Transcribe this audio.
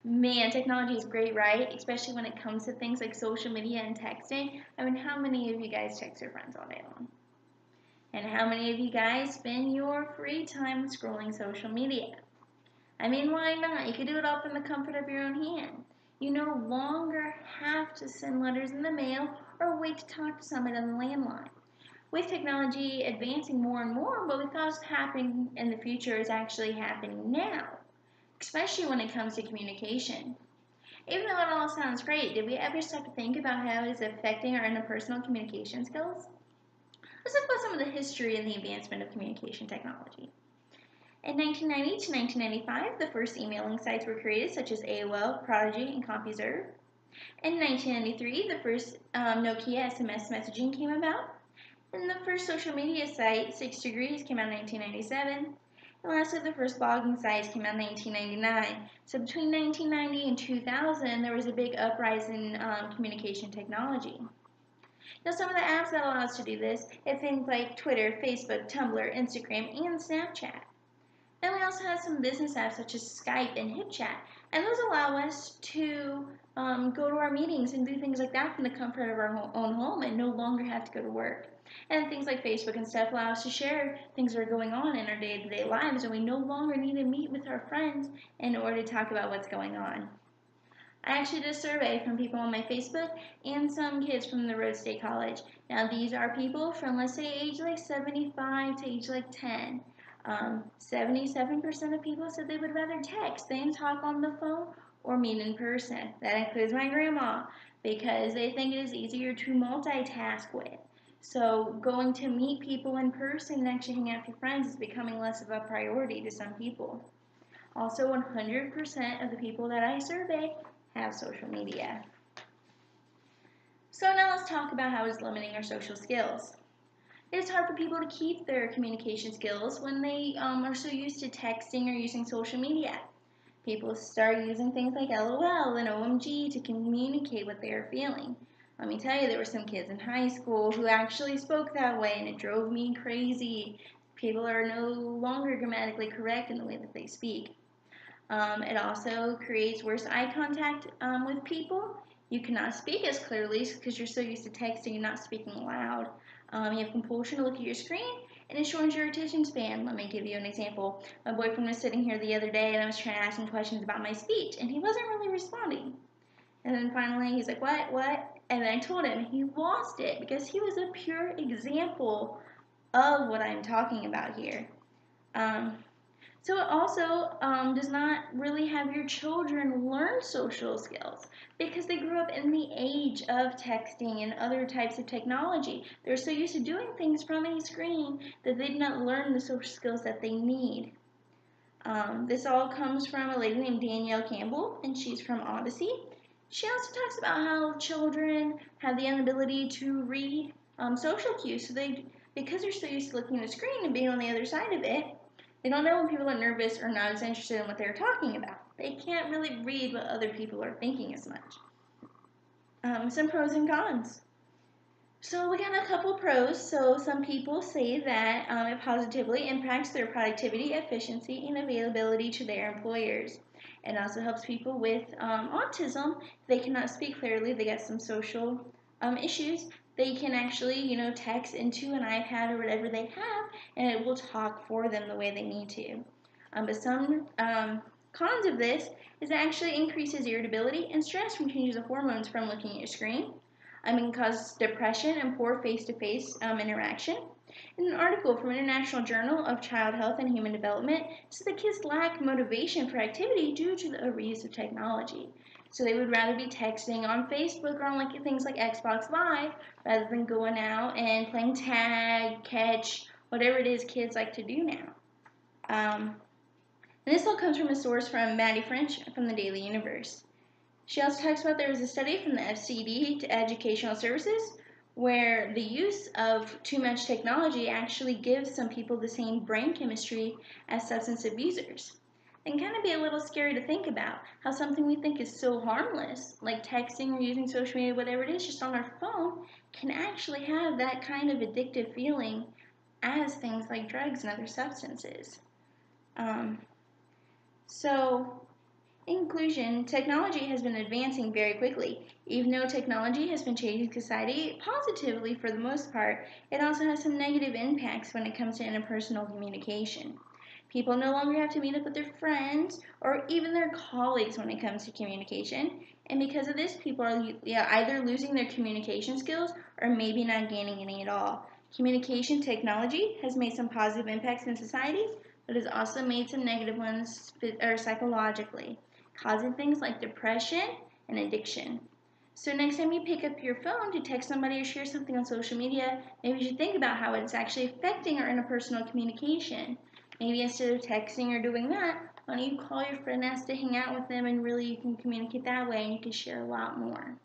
Man, technology is great, right? Especially when it comes to things like social media and texting. I mean, how many of you guys text your friends all day long? And how many of you guys spend your free time scrolling social media? I mean, why not? You could do it all from the comfort of your own hand. You no longer have to send letters in the mail or wait to talk to someone on the landline. With technology advancing more and more, what we thought was happening in the future is actually happening now, especially when it comes to communication. Even though it all sounds great, did we ever stop to think about how it is affecting our interpersonal communication skills? Let's talk about some of the history and the advancement of communication technology. In 1990 to 1995, the first emailing sites were created, such as AOL, Prodigy, and CompuServe. In 1993, the first Nokia SMS messaging came about. And the first social media site, 6 Degrees, came out in 1997. And lastly, the first blogging sites came out in 1999. So between 1990 and 2000, there was a big uprising in communication technology. Now, some of the apps that allow us to do this are things like Twitter, Facebook, Tumblr, Instagram, and Snapchat. Then we also have some business apps such as Skype and HipChat, and those allow us to go to our meetings and do things like that from the comfort of our own home and no longer have to go to work. And things like Facebook and stuff allow us to share things that are going on in our day-to-day lives, and we no longer need to meet with our friends in order to talk about what's going on. I actually did a survey from people on my Facebook and some kids from the Rhodes State College. Now these are people from, let's say, age like 75 to age like 10. 77% of people said they would rather text than talk on the phone or meet in person. That includes my grandma, because they think it is easier to multitask with. So going to meet people in person and actually hang out with your friends is becoming less of a priority to some people. Also, 100% of the people that I survey have social media. So now let's talk about how it's limiting our social skills. It's hard for people to keep their communication skills when they are so used to texting or using social media. People start using things like LOL and OMG to communicate what they are feeling. Let me tell you, there were some kids in high school who actually spoke that way, and it drove me crazy. People are no longer grammatically correct in the way that they speak. It also creates worse eye contact with people. You cannot speak as clearly because you're so used to texting and not speaking loud. You have compulsion to look at your screen, and it shortens your attention span. Let me give you an example. My boyfriend was sitting here the other day, and I was trying to ask him questions about my speech, and he wasn't really responding. And then finally, he's like, what? And then I told him he lost it because he was a pure example of what I'm talking about here. So it also does not really have your children learn social skills because they grew up in the age of texting and other types of technology. They're so used to doing things from a screen that they did not learn the social skills that they need. This all comes from a lady named Danielle Campbell, and she's from Odyssey. She also talks about how children have the inability to read social cues. So because they're so used to looking at the screen and being on the other side of it, they don't know when people are nervous or not as interested in what they're talking about. They can't really read what other people are thinking as much. Some pros and cons. So we got a couple pros. So some people say that it positively impacts their productivity, efficiency, and availability to their employers. It also helps people with autism. They cannot speak clearly. They got some social issues. They can actually, text into an iPad or whatever they have, and it will talk for them the way they need to. But some cons of this is it actually increases irritability and stress from changes of hormones from looking at your screen. It can cause depression and poor face-to-face interaction. In an article from International Journal of Child Health and Human Development, it says that kids lack motivation for activity due to the overuse of technology. So they would rather be texting on Facebook or on things like Xbox Live rather than going out and playing tag, catch, whatever it is kids like to do now. And this all comes from a source from Maddie French from the Daily Universe. She also talks about there was a study from the FCD to Educational Services where the use of too much technology actually gives some people the same brain chemistry as substance abusers. It can kind of be a little scary to think about how something we think is so harmless, like texting or using social media, whatever it is, just on our phone, can actually have that kind of addictive feeling as things like drugs and other substances. So In conclusion, technology has been advancing very quickly. Even though technology has been changing society positively for the most part, it also has some negative impacts when it comes to interpersonal communication. People no longer have to meet up with their friends or even their colleagues when it comes to communication. And because of this, people are either losing their communication skills or maybe not gaining any at all. Communication technology has made some positive impacts in society, but has also made some negative ones psychologically, causing things like depression and addiction. So next time you pick up your phone to text somebody or share something on social media, maybe you should think about how it's actually affecting our interpersonal communication. Maybe instead of texting or doing that, why don't you call your friend and ask to hang out with them, and really you can communicate that way and you can share a lot more.